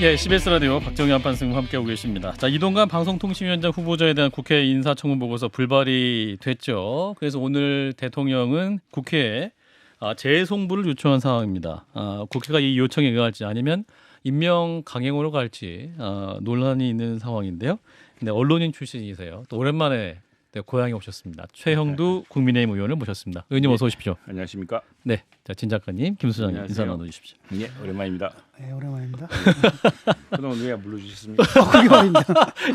예, CBS 라디오 박정희 한판승 함께하고 계십니다. 자, 이동관 방송통신위원장 후보자에 대한 국회 인사청문 보고서 불발이 됐죠. 그래서 오늘 대통령은 국회에 재송부를 요청한 상황입니다. 국회가 이 요청에 응할지 아니면 임명 강행으로 갈지 논란이 있는 상황인데요. 근데 언론인 출신이세요. 또 오랜만에 고향에 오셨습니다. 최형두 국민의힘 의원을 모셨습니다. 의원님 어서 오십시오. 안녕하십니까? 네, 자, 진 작가님, 김 소장님 인사 나눠주십시오. 예, 오랜만입니다. 네, 오랜만입니다. 그동안 왜 안 불러주셨습니까? 그게 말입니다.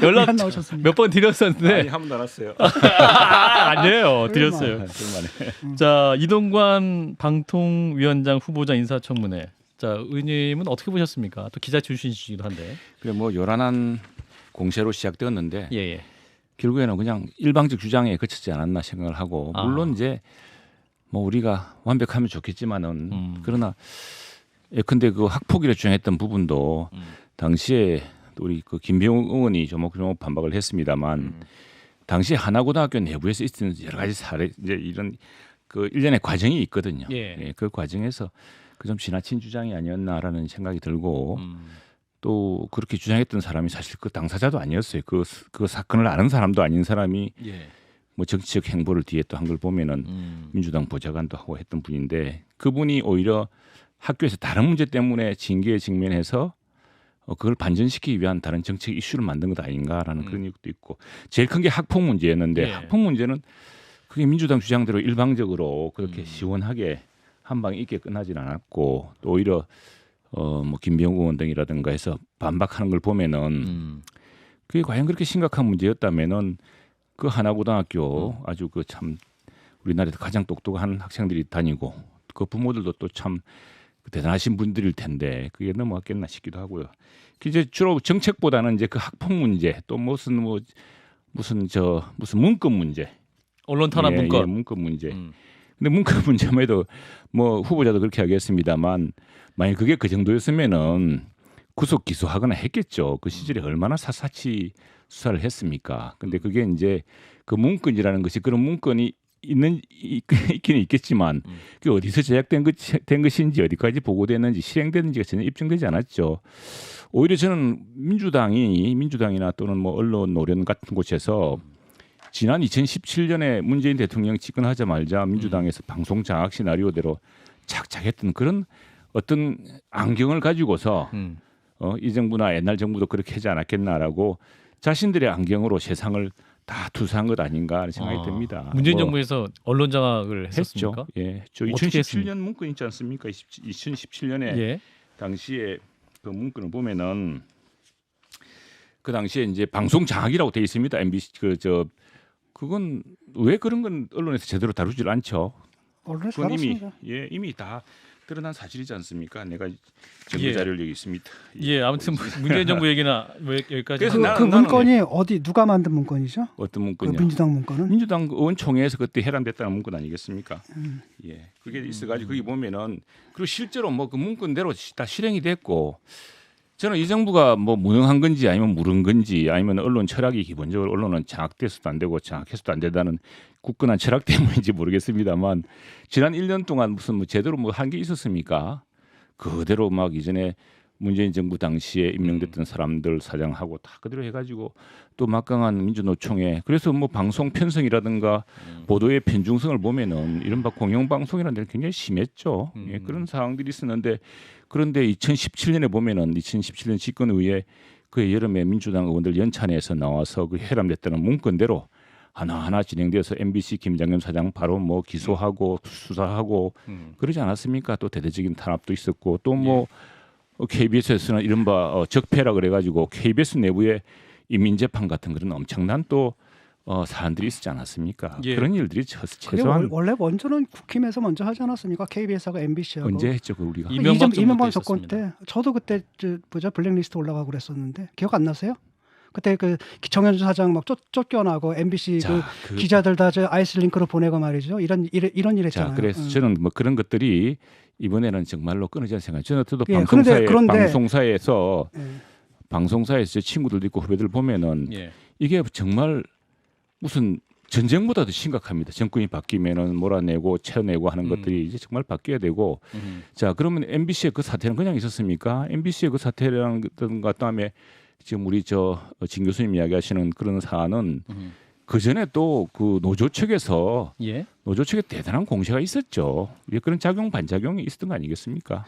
연락 안 나오셨습니다. 몇 번 드렸었는데 아니, 한 번도 안 왔어요. 아니에요, 드렸어요. 그만해. 자, 이동관 방통위원장 후보자 인사청문회. 자, 의원님은 어떻게 보셨습니까? 또 기자 출신이시기도 한데. 그래 뭐 요란한 공세로 시작되었는데 예. 결국에는 그냥 일방적 주장에 그치지 않았나 생각을 하고 물론 이제 뭐 우리가 완벽하면 좋겠지만은 그러나 예컨대 그 학폭위를 주장했던 부분도 당시에 우리 그 김병욱 의원이 조목조목 반박을 했습니다만 당시 하나고등학교 내부에서 있었던 여러 가지 사례 이제 이런 그 일련의 과정이 있거든요. 예, 그 과정에서 그 좀 지나친 주장이 아니었나라는 생각이 들고 또 그렇게 주장했던 사람이 사실 그 당사자도 아니었어요. 그 사건을 아는 사람도 아닌 사람이 뭐 정치적 행보를 뒤에 또 한 걸 보면은 민주당 보좌관도 하고 했던 분인데 그분이 오히려 학교에서 다른 문제 때문에 징계에 직면해서 그걸 반전시키기 위한 다른 정책 이슈를 만든 것 아닌가라는 그런 얘기도 있고 제일 큰 게 학폭 문제였는데 학폭 문제는 그게 민주당 주장대로 일방적으로 그렇게 시원하게 한 방에 있게 끝나진 않았고 또 오히려 뭐 김병욱 의원 등이라든가 해서 반박하는 걸 보면은 그게 과연 그렇게 심각한 문제였다면은 그 하나고등학교 아주 그 참 우리나라에서 가장 똑똑한 학생들이 다니고 그 부모들도 또 참 대단하신 분들일 텐데 그게 넘어갔겠나 싶기도 하고요. 이제 주로 정책보다는 이제 그 학폭 문제 또 무슨 문건 문제, 언론 탄압 문건, 예, 문건 문제. 근데 문건 문제만 해도 뭐 후보자도 그렇게 하겠습니다만 만약 그게 그 정도였으면은 구속 기소하거나 했겠죠. 그 시절에 얼마나 샅샅이 수사를 했습니까? 근데 그게 이제 그 문건이라는 것이 그런 문건이 있기는 있겠지만 그게 어디서 제작된 것인지 어디까지 보고됐는지 실행됐는지가 전혀 입증되지 않았죠. 오히려 저는 민주당이나 또는 뭐 언론 노련 같은 곳에서 지난 2017년에 문재인 대통령이 집권하자마자 민주당에서 방송 장악 시나리오대로 착착했던 그런 어떤 안경을 가지고서 이 정부나 옛날 정부도 그렇게 하지 않았겠나라고 자신들의 안경으로 세상을 다 투사한 것 아닌가 하는 생각이 듭니다. 문재인 정부에서 언론 장악을 했었습니까? 했죠. 예, 저 2017년 문건 있지 않습니까? 2017년에 당시에 그 문건을 보면은 그 당시에 이제 방송 장악이라고 돼 있습니다. MBC 그건 왜 그런 건 언론에서 제대로 다루질 않죠. 언론에서 그건 다뤘습니다. 이미 다 드러난 사실이지 않습니까? 내가 정부 자료를 여기 있습니다. 예, 아무튼 문재인 정부 얘기나 왜 여기까지. 그래서 그 문건이 어디 누가 만든 문건이죠? 어떤 문건이요? 그 민주당 문건은? 민주당 의원총회에서 그때 해람됐다는 문건 아니겠습니까? 예, 그게 있어가지고 거기 보면은 그리고 실제로 뭐 그 문건대로 다 실행이 됐고 저는 이 정부가 뭐 무능한 건지 아니면 무른 건지 아니면 언론 철학이 기본적으로 언론은 장악돼서도 안 되고 장악해서도 안 된다는 굳건한 철학 때문인지 모르겠습니다만 지난 1년 동안 무슨 뭐 제대로 뭐 한 게 있었습니까? 그대로 막 이전에 문재인 정부 당시에 임명됐던 사람들 사장하고 다 그대로 해가지고 또 막강한 민주노총회 그래서 뭐 방송 편성이라든가 보도의 편중성을 보면은 이른바 공영방송이라는 데는 굉장히 심했죠. 예, 그런 상황들이 있었는데 그런데 2017년에 보면은 2017년 집권 후에 그 여름에 민주당 의원들 연찬회에서 나와서 그 해람됐다는 문건대로 하나하나 진행돼서 MBC 김장겸 사장 바로 뭐 기소하고 수사하고 그러지 않았습니까? 또 대대적인 탄압도 있었고 또 뭐 KBS에서는 이른바 적폐라 그래가지고 KBS 내부에 인민재판 같은 그런 엄청난 또 사안들이 있지 않았습니까? 그런 일들이 최소한 원래 먼저는 국힘에서 먼저 하지 않았습니까? KBS하고 MBC하고 언제 했죠, 그 우리가? 이명박 정권 때 저도 그때 블랙리스트 올라가고 그랬었는데 기억 안 나세요? 그때 그 정현주 사장 막 쫓겨나고 MBC 그 기자들 다 저 아이슬링크로 보내고 말이죠. 이런 일 했잖아요. 자, 그래서 저는 뭐 그런 것들이 이번에는 정말로 끊어지 않는 생각. 저는 또 방송사에서 방송사에서 제 친구들도 있고 후배들 보면은 이게 정말 무슨 전쟁보다도 심각합니다. 정권이 바뀌면은 몰아내고 채내고 하는 것들이 이제 정말 바뀌어야 되고 자 그러면 MBC의 그 사태는 그냥 있었습니까? MBC의 그 사태랑 그다음에 지금 우리 진 교수님 이야기하시는 그런 사안은 그 전에 또 그 노조 측에서 예. 노조 측에 대단한 공세가 있었죠. 그런 작용 반작용이 있었던 거 아니겠습니까?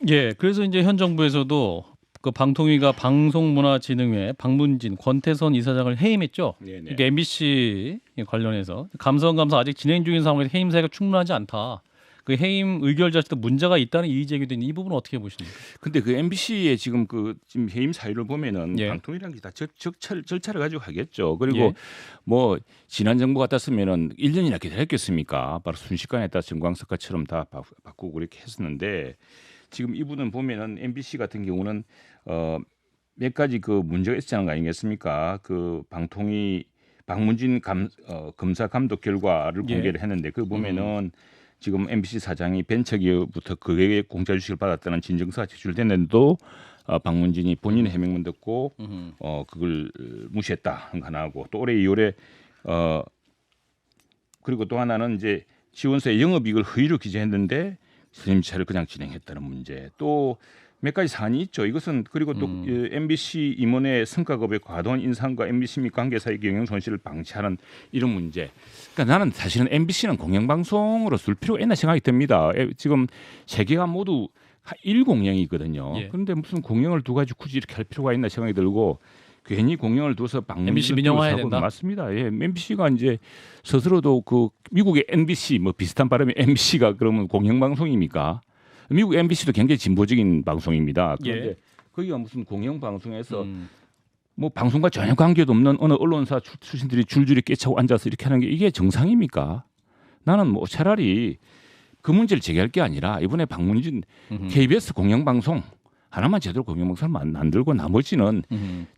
예. 그래서 이제 현 정부에서도 그 방통위가 방송문화진흥회 박문진, 권태선 이사장을 해임했죠. 그러니까 MBC 관련해서 감사 아직 진행 중인 상황에서 해임 사유가 충분하지 않다. 그 해임 의결 자체도 문제가 있다는 이의 제기된 이 부분은 어떻게 보십니까? 근데 그 MBC의 지금 해임 사유를 보면은 예. 방통위라는 게 다 절차를 가지고 하겠죠. 그리고 예. 뭐 지난 정부 같았으면은 1년이나 기다렸겠습니까? 바로 순식간에 다 정광석화처럼 다 바꾸고 그렇게 했었는데 지금 이분은 보면은 MBC 같은 경우는 몇 가지 그 문제가 있었는 거 아니겠습니까? 그 방통위 박문진 검사 감독 결과를 예. 공개를 했는데 그 보면은 지금 MBC 사장이 벤처기업부터 그게 공짜 주식을 받았다는 진정서가 제출됐는데도 박문진이 본인의 해명만 듣고 그걸 무시했다 하는 거 하나고 또 올해 2월에 그리고 또 하나는 이제 지원서에 영업이익을 허위로 기재했는데 선임차를 그냥 진행했다는 문제 또 몇 가지 사안이 있죠. 이것은 그리고 또 MBC 임원의 성과급의 과도한 인상과 MBC 및 관계사의 경영 손실을 방치하는 이런 문제. 그러니까 나는 사실은 MBC는 공영방송으로 쓸 필요가 있나 생각이 듭니다. 지금 세 개가 모두 1공영이거든요. 예. 그런데 무슨 공영을 두 가지 굳이 이렇게 할 필요가 있나 생각이 들고 괜히 공영을 둬서 MBC 민영화해야 된다. 맞습니다. 예, MBC가 이제 스스로도 그 미국의 NBC 뭐 비슷한 발음의 MBC가 그러면 공영방송입니까? 미국 MBC도 굉장히 진보적인 방송입니다. 그런데 예. 거기가 무슨 공영방송에서 뭐 방송과 전혀 관계도 없는 어느 언론사 출신들이 줄줄이 깨차고 앉아서 이렇게 하는 게 이게 정상입니까? 나는 뭐 차라리 그 문제를 제기할 게 아니라 이번에 박문진 KBS 공영방송 하나만 제대로 공영방송을 만들고 나머지는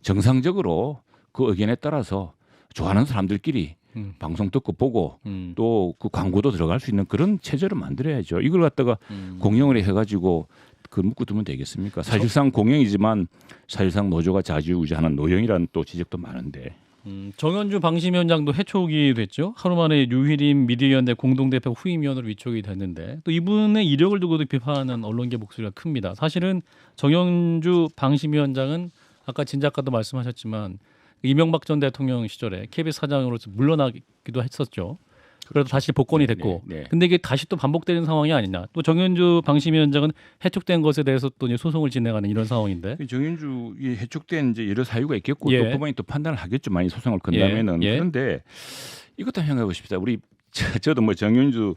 정상적으로 그 의견에 따라서 좋아하는 사람들끼리 방송 듣고 보고 또 그 광고도 들어갈 수 있는 그런 체제를 만들어야죠. 이걸 갖다가 공영을 해가지고 그 묶어두면 되겠습니까? 사실상 공영이지만 사실상 노조가 좌지우지하는 노영이라는 또 지적도 많은데. 정현주 방심위원장도 해촉이 됐죠. 하루 만에 유희림 미디어연대 공동대표 후임위원으로 위촉이 됐는데 또 이분의 이력을 두고도 비판하는 언론계 목소리가 큽니다. 사실은 정현주 방심위원장은 아까 진 작가도 말씀하셨지만 이명박 전 대통령 시절에 KBS 사장으로서 물러나기도 했었죠. 그래도 다시 복권이 됐고, 네. 근데 이게 다시 또 반복되는 상황이 아니냐. 또 정현주 방심위원장은 해촉된 것에 대해서 또 이제 소송을 진행하는 이런 상황인데. 정현주 이 해촉된 이제 여러 사유가 있겠고 예. 또 법원이 또 판단을 하겠죠. 많이 소송을 건다면은 예. 그런데 이것도 생각해 보십시다. 우리 저도 뭐 정현주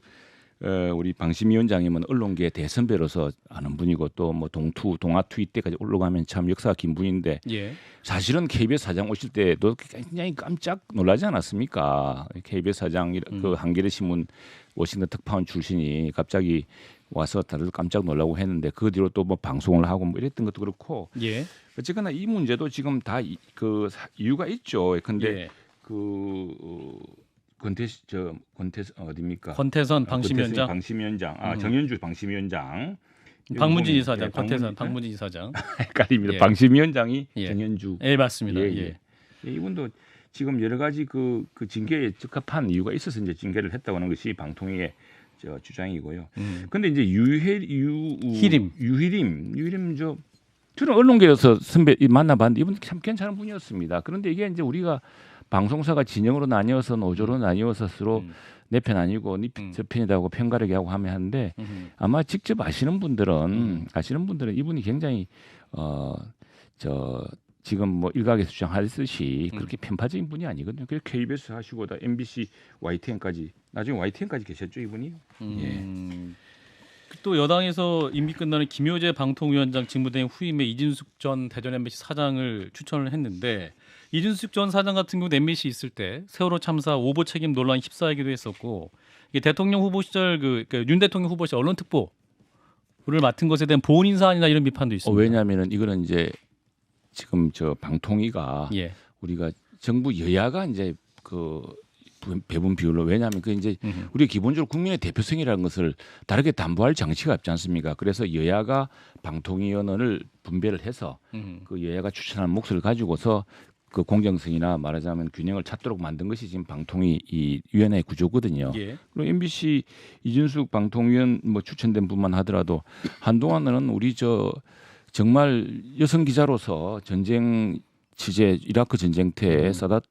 우리 방심위원장님은 언론계 대선배로서 아는 분이고 또 뭐 동아투 때까지 올라가면 참 역사가 긴 분인데 예. 사실은 KBS 사장 오실 때도 굉장히 깜짝 놀라지 않았습니까? KBS 사장 그 한겨레 신문 워싱턴 특파원 출신이 갑자기 와서 다들 깜짝 놀라고 했는데 그 뒤로 또 뭐 방송을 하고 뭐 이랬던 것도 그렇고 예. 어쨌거나 이 문제도 지금 다 그 이유가 있죠. 근데 예. 어디입니까? 권태선 방심위원장, 방심위원장, 정현주 방심위원장, 박문진 이사장, 예, 권태선 방문진 이사장. 헷갈립니다. 예. 방심위원장이 예. 정현주. 예, 맞습니다. 예, 예. 예, 이분도 지금 여러 가지 그 징계에 적합한 이유가 있어서 이제 징계를 했다고 하는 것이 방통위의 주장이고요. 근데 이제 유희림 저는 언론계에서 선배 만나봤는데 이분 참 괜찮은 분이었습니다. 그런데 이게 이제 우리가 방송사가 진영으로 나뉘어서 노조로 나뉘어서 서로 내 편 아니고 저 편이라고 편가르게 하고 하면 하는데 아마 직접 아시는 분들은 이분이 굉장히 지금 뭐 일각에서 주장하듯이 그렇게 편파적인 분이 아니거든요. 그래서 KBS 하시고 다 MBC YTN까지 나중에 YTN까지 계셨죠 이분이. 예. 또 여당에서 임기 끝나는 김효재 방통위원장 직무대행 후임에 이진숙 전 대전 MBC 사장을 추천을 했는데 이진숙 전 사장 같은 경우 MBC 있을 때 세월호 참사 오보 책임 논란이 휩싸이기도 했었고 이게 대통령 후보 시절 윤 대통령 후보 시절 언론특보를 맡은 것에 대한 보온 인사안이나 이런 비판도 있습니다. 왜냐하면은 이거는 이제 지금 방통위가 예. 우리가 정부 여야가 이제 그 배분 비율로 왜냐하면 그 이제 우리 기본적으로 국민의 대표성이라는 것을 다르게 담보할 장치가 없지 않습니까? 그래서 여야가 방통위원을 분배를 해서 그 여야가 추천한 몫을 가지고서 그 공정성이나 말하자면 균형을 찾도록 만든 것이 지금 방통위 이 위원회 구조거든요. 예. 그리고 MBC 이준숙 방통위원 뭐 추천된 분만 하더라도 한동안은 우리 정말 여성 기자로서 전쟁 취재 이라크 전쟁 때 사닷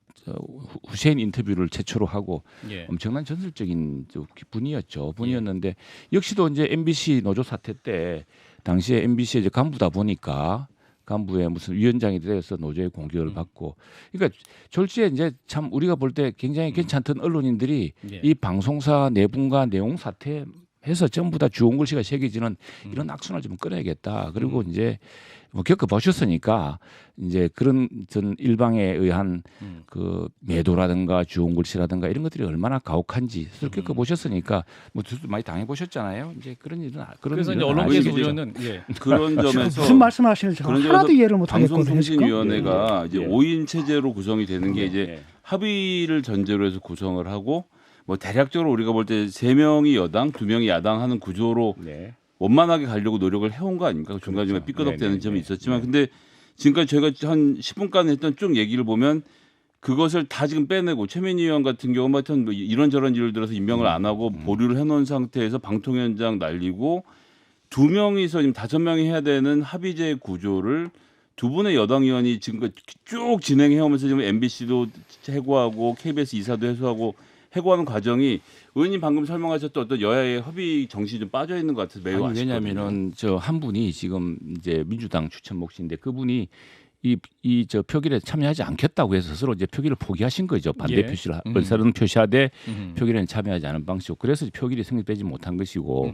후세인 인터뷰를 최초로 하고 예. 엄청난 전설적인 분이었는데 역시도 이제 MBC 노조 사태 때 당시에 MBC의 이제 간부다 보니까 간부의 무슨 위원장이 되어서 노조의 공격을 받고 그러니까 졸지에 이제 참 우리가 볼 때 굉장히 괜찮던 언론인들이 예. 이 방송사 내분과 내용 사태 해서 전부 다 주온 글씨가 새겨지는 이런 악순환을 좀 끊어야겠다. 그리고 이제 뭐 겪어보셨으니까 이제 그런 전 일방에 의한 그 매도라든가 주온 글씨라든가 이런 것들이 얼마나 가혹한지 스스로 겪어보셨으니까 뭐 많이 당해보셨잖아요. 이제 그런 일은 그래서 이제 일은 언론계에서 아시겠죠. 우려는 그런 점에서 무슨 말씀하시는지 그런 하나도 점에서 이해를 못 하겠거든요. 방송통신위원회가 이제 예. 5인 체제로 구성이 되는 게 이제 합의를 전제로 해서 구성을 하고 뭐 대략적으로 우리가 볼 때 3명이 여당, 2명이 야당 하는 구조로 네. 원만하게 가려고 노력을 해온 거 아닙니까? 중간중간에 그렇죠. 삐끄덕대는 네네네. 점이 있었지만 네. 근데 지금까지 저희가 한 10분간 했던 쭉 얘기를 보면 그것을 다 지금 빼내고 최민희 의원 같은 경우는 하여튼 뭐 이런저런 일을 들어서 임명을 안 하고 보류를 해놓은 상태에서 방통위원장 날리고 2명이서 지금 5명이 해야 되는 합의제 구조를 두 분의 여당 의원이 지금까지 쭉 진행해오면서 지금 MBC도 해고하고 KBS 이사도 해소하고 해고하는 과정이 의원님 방금 설명하셨던 어떤 여야의 협의 정신이 좀 빠져 있는 것 같아서 매우 아니, 아쉽거든요. 왜냐하면은 저 한 분이 지금 이제 민주당 추천 몫인데 그분이 이 저 표결에 참여하지 않겠다고 해서 스스로 이제 표결을 포기하신 거죠. 반대 예. 표시를 의사는 표시하되 음. 표결에는 참여하지 않은 방식으로 그래서 표결이 성립되지 못한 것이고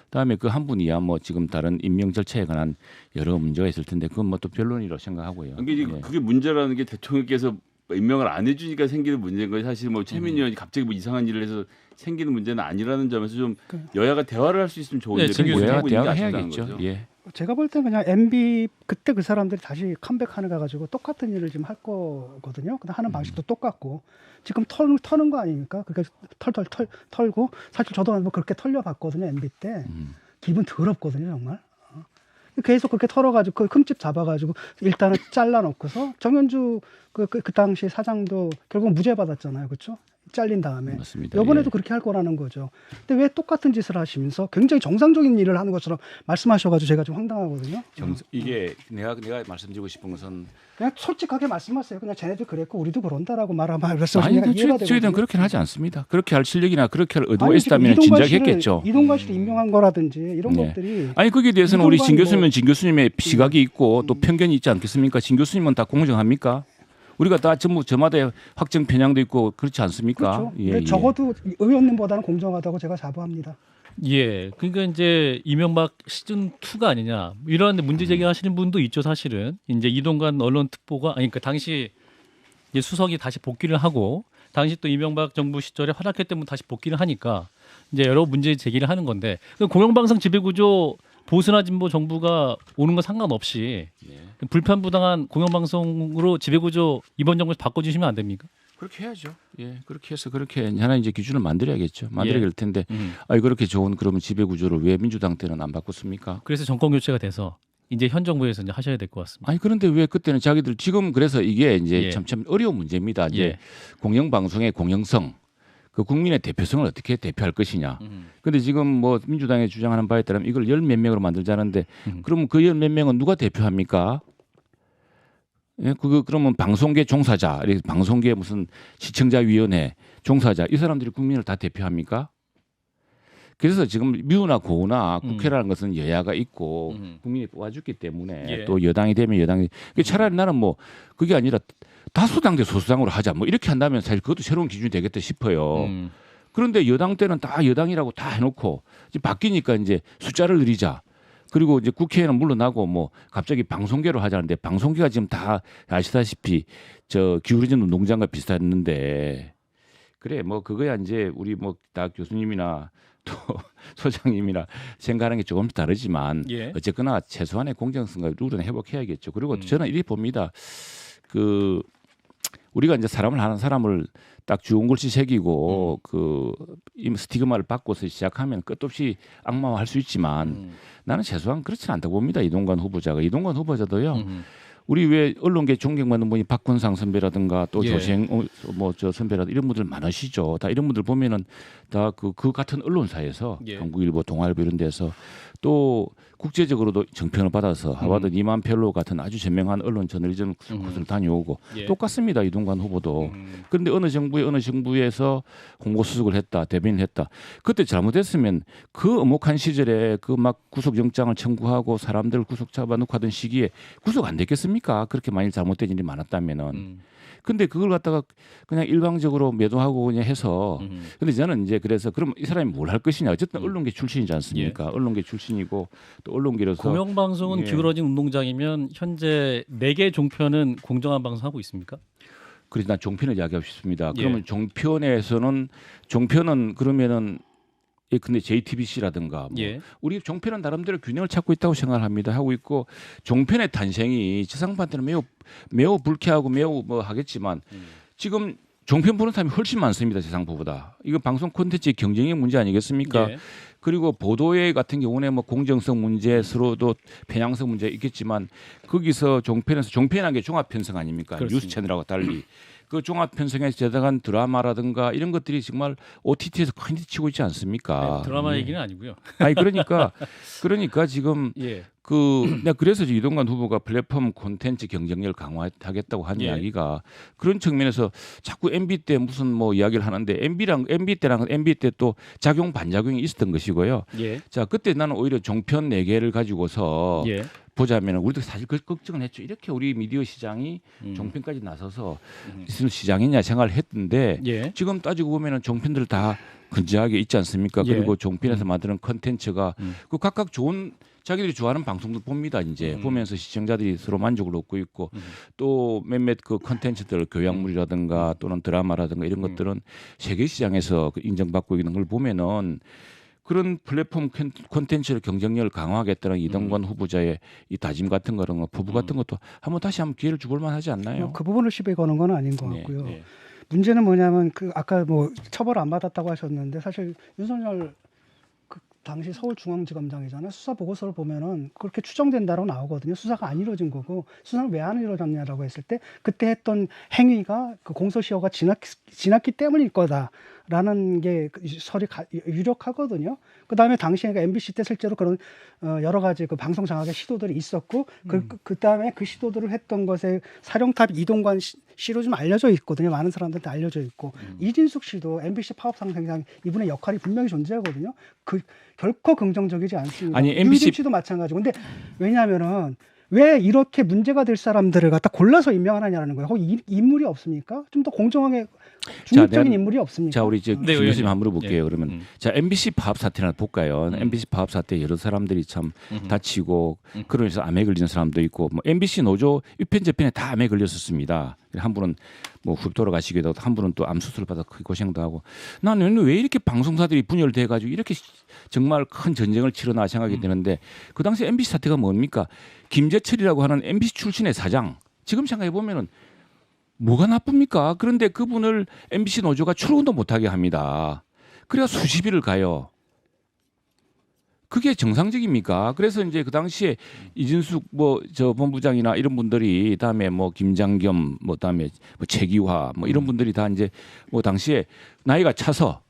그다음에 그 한 분이야 뭐 지금 다른 임명 절차에 관한 여러 문제가 있을 텐데 그건 뭐 또 변론이라고 생각하고요. 그게, 예. 그게 문제라는 게 대통령께서 임명을 안 해주니까 생기는 문제인 거예요. 사실 뭐 최민희 의원이 갑자기 뭐 이상한 일을 해서 생기는 문제는 아니라는 점에서 좀 여야가 대화를 할 수 있으면 좋은데 네, 정규 뭐야 하고 있는 게 대화를 아쉽다는 해야겠죠. 거죠. 예. 제가 볼 때 그냥 MB 그때 그 사람들이 다시 컴백하는 거 가지고 똑같은 일을 지금 할 거거든요. 근데 하는 방식도 똑같고 지금 터는 거 아닙니까? 그게 털고 사실 저도 뭐 그렇게 털려봤거든요. MB 때 기분 더럽거든요, 정말. 계속 그렇게 털어가지고 그 흠집 잡아가지고 일단은 잘라놓고서 정현주 그 당시 사장도 결국 무죄 받았잖아요, 그렇죠? 잘린 다음에 맞습니다. 이번에도 예. 그렇게 할 거라는 거죠. 근데 왜 똑같은 짓을 하시면서 굉장히 정상적인 일을 하는 것처럼 말씀하셔가지고 제가 좀 황당하거든요. 이게 내가 말씀드리고 싶은 것은 그냥 솔직하게 말씀하세요. 그냥 쟤네들 그랬고 우리도 그런다라고 말하면서 아니 그냥 이해가 저희들은 되거든요. 그렇게는 하지 않습니다. 그렇게 할 실력이나 그렇게 할 의도가 아니, 지금 있다면 이동관 진작 했겠죠. 이동관 씨를 임명한 거라든지 이런 네. 것들이 아니 거기에 대해서는 우리 진 이동관 교수님은 뭐- 진 교수님의 시각이 있고 또 편견이 있지 않겠습니까? 진 교수님은 다 공정합니까? 우리가 다 전부 저마다 확정 편향도 있고 그렇지 않습니까? 그렇죠. 근데 적어도 의원님보다는 공정하다고 제가 자부합니다. 예, 그러니까 이제 이명박 시즌 2가 아니냐 이런 문제 제기하시는 분도 있죠, 사실은. 이제 이동관 언론 특보가 아니 그러니까 당시 이제 수석이 다시 복귀를 하고 당시 또 이명박 정부 시절에 활약했던 분 다시 복귀를 하니까 이제 여러 문제 제기를 하는 건데 그 공영방송 지배구조 보수나 진보 정부가 오는 건 상관없이 불편부당한 공영방송으로 지배구조 이번 정부에서 바꿔주시면 안 됩니까? 그렇게 해야죠. 예, 그렇게 해서 그렇게 하나 이제 기준을 만들어야겠죠. 만들어야 될 텐데, 음. 아니 그렇게 좋은 그러면 지배 구조를 왜 민주당 때는 안 바꿨습니까? 그래서 정권 교체가 돼서 이제 현 정부에서 이제 하셔야 될 것 같습니다. 아니 그런데 왜 그때는 자기들 지금 그래서 이게 이제 예. 참 어려운 문제입니다. 이제 예. 공영방송의 공영성, 그 국민의 대표성을 어떻게 대표할 것이냐. 음. 근데 지금 뭐 민주당이 주장하는 바에 따르면 이걸 10몇 명으로 만들자는데 음. 그러면 그 10몇 명은 누가 대표합니까? 예, 그러면 방송계 종사자, 이렇게 방송계 무슨 시청자위원회 종사자 이 사람들이 국민을 다 대표합니까? 그래서 지금 미우나 고우나 국회라는 것은 여야가 있고 국민이 뽑아줬기 때문에 예. 또 여당이 되면 여당이 차라리 나는 뭐 그게 아니라 다수당 대 소수당으로 하자 뭐 이렇게 한다면 사실 그것도 새로운 기준이 되겠다 싶어요. 그런데 여당 때는 다 여당이라고 다 해놓고 이제 바뀌니까 이제 숫자를 늘리자. 그리고 이제 국회에는 물러나고 뭐 갑자기 방송계로 하자는데 방송계가 지금 다 아시다시피 저 기울어진 운동장과 비슷했는데 그래 뭐 그거야 이제 우리 뭐 다 교수님이나 또 소장님이나 생각하는 게 조금씩 다르지만 예. 어쨌거나 최소한의 공정성과 룰은 회복해야겠죠. 그리고 저는 이렇게 봅니다. 그 우리가 이제 사람을 하는 사람을 딱 좋은 글씨 새기고 그 스티그마를 바꿔서 시작하면 끝없이 악마화할 수 있지만 나는 최소한 그렇지 않다고 봅니다. 이동관 후보자가 이동관 후보자도요. 우리 왜 언론계 존경받는 분이 박건상 선배라든가 또 예. 조생 뭐저 선배라든가 이런 분들 많으시죠. 다 이런 분들 보면은 다 그 같은 언론사에서 예. 한국일보, 동아일보 이런 데서 또 국제적으로도 정평을 받아서 하버드 니만 펠로우 같은 아주 저명한 언론 저널리즘 코스를 다녀오고 예. 똑같습니다. 이동관 후보도. 그런데 어느 정부에서 홍보 수석을 했다, 대변인 했다. 그때 잘못했으면 그 엄혹한 시절에 그 막 구속영장을 청구하고 사람들 구속 잡아놓고 하던 시기에 구속 안 됐겠습니까? 그렇게 만일 잘못된 일이 많았다면은. 근데 그걸 갖다가 그냥 일방적으로 매도하고 그냥 해서 근데 저는 이제 그래서 그럼 이 사람이 뭘 할 것이냐 어쨌든 언론계 출신이지 않습니까? 언론계 출신이고 또 언론계로서 공영방송은 예. 기울어진 운동장이면 현재 4개 종편은 공정한 방송하고 있습니까? 그래서 난 종편을 이야기하고 싶습니다. 예. 그러면 종편은 그러면은 근데 JTBC라든가 뭐 예. 우리 종편은 나름대로 균형을 찾고 있다고 생각을 합니다. 하고 있고 종편의 탄생이 지상파한테는 매우 불쾌하고 매우 뭐 하겠지만 지금 종편 보는 사람이 훨씬 많습니다. 지상파보다. 이거 방송 콘텐츠의 경쟁의 문제 아니겠습니까? 예. 그리고 보도의 같은 경우는 뭐 공정성 문제, 서로도 편향성 문제 있겠지만 거기서 종편이라는 게 종합 편성 아닙니까? 그렇습니다. 뉴스 채널하고 달리. 그 종합 편성에서 제작한 드라마라든가 이런 것들이 정말 OTT에서 큰 히트 치고 있지 않습니까? 네, 드라마 예. 얘기는 아니고요. 아니 그러니까 지금 예. 내가 그래서 이동관 후보가 플랫폼 콘텐츠 경쟁력을 강화하겠다고 한 예. 이야기가 그런 측면에서 자꾸 MB 때 무슨 뭐 이야기를 하는데 MB 때 또 작용 반작용이 있었던 것이고요. 예. 자 그때 나는 오히려 종편 4개를 가지고서 예. 보자면 우리도 사실 그 걱정을 했죠. 이렇게 우리 미디어 시장이 종편까지 나서서 있을 시장이냐 생각을 했는데 예. 지금 따지고 보면은 종편들 다 근저하게 있지 않습니까? 예. 그리고 종편에서 만드는 컨텐츠가 그 각각 좋은 자기들이 좋아하는 방송들 봅니다. 이제 보면서 시청자들이 서로 만족을 얻고 있고 또 몇몇 그 컨텐츠들 교양물이라든가 또는 드라마라든가 이런 것들은 세계 시장에서 인정받고 있는 걸 보면은 그런 플랫폼 콘텐츠를 경쟁력을 강화하겠다는 이동관 후보자의 이 다짐 같은 거는 포부 같은 것도 다시 한번 기회를 주볼 만하지 않나요? 그 부분을 시비에 거는 건 아닌 것 같고요. 네. 문제는 뭐냐면 그 아까 뭐 처벌 안 받았다고 하셨는데 사실 윤석열 그 당시 서울중앙지검장이잖아요. 수사 보고서를 보면은 그렇게 추정된다고 나오거든요. 수사가 안 이루어진 거고 수사는 왜 안 이루어졌냐라고 했을 때 그때 했던 행위가 그 공소시효가 지났기 때문일 거다라는 게 설이 유력하거든요. 그 다음에 당시에 MBC 때 실제로 그런 여러 가지 그 방송 장악의 시도들이 있었고 그 다음에 그 시도들을 했던 것에 사령탑 이동관 씨로 좀 알려져 있거든요. 많은 사람들한테 알려져 있고 이진숙 씨도 MBC 파업 상생상 이분의 역할이 분명히 존재하거든요. 그 결코 긍정적이지 않습니다. 아니, MBC 유진 씨도 마찬가지고. 근데 왜냐하면은 왜 이렇게 문제가 될 사람들을 갖다 골라서 임명하느냐는 거예요. 거기 인물이 없습니까? 좀 더 공정하게 중립적인 인물이 없습니까? 자, 우리 이제 네, 교수님 한번 물어볼게요. 예. 그러면 자 MBC 파업 사태나 볼까요? MBC 파업 사태 여러 사람들이 참 다치고 그러면서 암에 걸리는 사람도 있고 뭐 MBC 노조 위편재편에 다 암에 걸렸었습니다. 한 분은 뭐 훅 돌아가시기도 하고 한 분은 또 암 수술 받아 크게 고생도 하고 나는 왜 이렇게 방송사들이 분열돼 가지고 이렇게 정말 큰 전쟁을 치르나 생각이 되는데 그 당시 MBC 사태가 뭡니까? 김재철이라고 하는 MBC 출신의 사장 지금 생각해 보면은 뭐가 나쁩니까? 그런데 그분을 MBC 노조가 출근도 못하게 합니다. 그래야 수십일을 가요. 그게 정상적입니까? 그래서 이제 그 당시에 이진숙 저 본부장이나 이런 분들이 다음에 뭐 김장겸 다음에 뭐 최기화 이런 분들이 다 이제 당시에 나이가 차서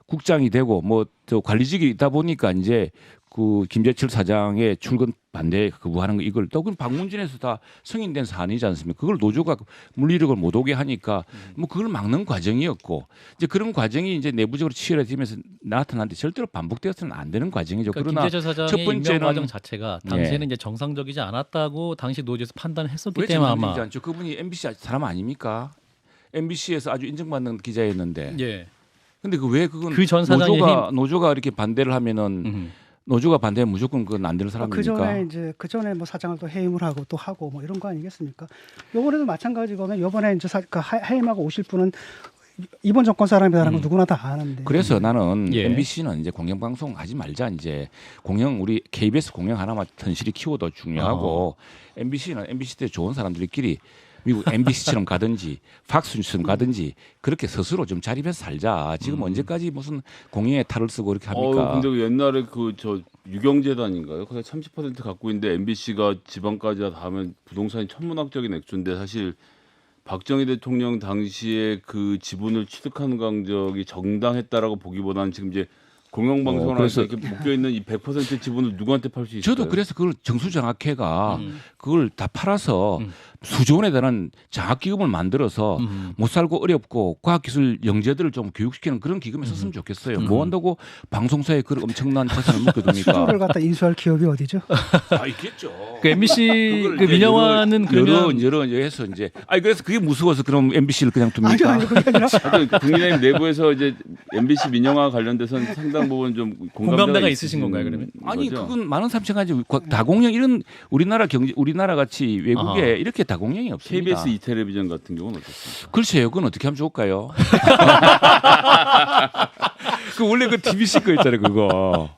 국장이 되고 저 관리직이 있다 보니까 이제 그 김재철 사장의 출근 반대 거부하는 거 이걸 또 그건 방문진에서 다 승인된 사안이지 않습니까? 그걸 노조가 물리력을 못 오게 하니까 그걸 막는 과정이었고 이제 그런 과정이 이제 내부적으로 치열해지면서 나타났는데 절대로 반복되어서는 안 되는 과정이죠. 그러니까 그러나 김재철 사장의 첫 번째는 임명 과정 자체가 당시에는 이제 정상적이지 않았다고 당시 노조에서 판단했었기 왜 때문에 정상적이지 아마 않죠? 그분이 MBC 사람 아닙니까? MBC에서 아주 인정받는 기자였는데. 예. 근데 그건 그 전 사장의 노조가 이렇게 반대를 하면은 노조가 반대하면 무조건 그건 안 되는 사람입니까? 그 전에 뭐 사장을 또 해임을 하고 또 하고 뭐 이런 거 아니겠습니까? 요번에도 마찬가지거든요. 요번에 이제 해임하고 오실 분은 이번 정권 사람이라는 건 누구나 다 아는데. 그래서 나는 예. MBC는 이제 공영방송 하지 말자. 이제 공영 우리 KBS 공영 하나만 튼실히 키워도 중요하고 MBC는 MBC 때 좋은 사람들끼리 미국 MBC처럼 가든지 팍스뉴스처럼 가든지 그렇게 스스로 좀 자립해서 살자. 지금 언제까지 무슨 공영에 탈을 쓰고 그렇게 합니까? 근데 옛날에 그 저 유경재단인가요? 거기 30% 갖고 있는데 MBC가 지방까지 다 하면 부동산이 천문학적인 액수인데 사실 박정희 대통령 당시에 그 지분을 취득하는 강적이 정당했다라고 보기보다는 지금 이제 공영방송을 그래서 이렇게 묶여 있는 이 100% 지분을 누구한테 팔 수 있을까요? 저도 그래서 그걸 정수장학회가 그걸 다 팔아서 수조 원에 달하는 장학기금을 만들어서 못 살고 어렵고 과학기술 영재들을 좀 교육시키는 그런 기금에 썼으면 좋겠어요. 뭐 한다고 방송사에 그런 엄청난 재산을 묶어둡니까? 수조를 갖다 인수할 기업이 어디죠? 아 있겠죠. 그 MBC 그걸 그 이제 민영화는 그러면 여러 해서 이제 그래서 그게 무서워서 그럼 MBC를 그냥 둡니까? 아니 그게 아니라 하여튼 국민의힘 내부에서 이제 MBC 민영화 관련돼서는 상당 부분 좀 공감대가 있으신 건가요, 그러면? 아니 거죠? 그건 많은 삼천 가지 다공영 이런 우리나라 같이 외국에 아하. 이렇게 다공영이 없습니다. KBS 이텔레비전 같은 경우는 어떻습니까? 글쎄요, 그건 어떻게 하면 좋을까요? 그 원래 그 TBC 거 있잖아요, 그거.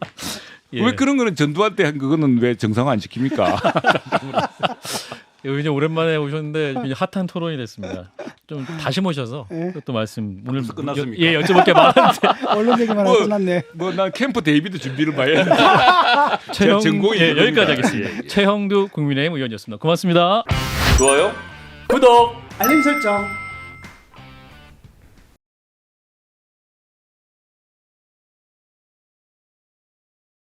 예. 왜 그런 거는 전두환 때 한 그거는 왜 정상 안 지킵니까? 여기 오랜만에 오셨는데 굉장히 핫한 토론이 됐습니다. 좀 다시 모셔서 예. 또 말씀 오늘 벌써 끝났습니까? 예, 여쭤볼 게 많은데 언론 얘기만 하고 끝났네. 뭐 난 캠프 데이비드 준비를 봐야 했는데. 최형 전공이 예, 이겁니다. 여기까지 하겠습니다. 최형두 국민의힘 의원이었습니다. 고맙습니다. 좋아요? 구독. 알림 설정.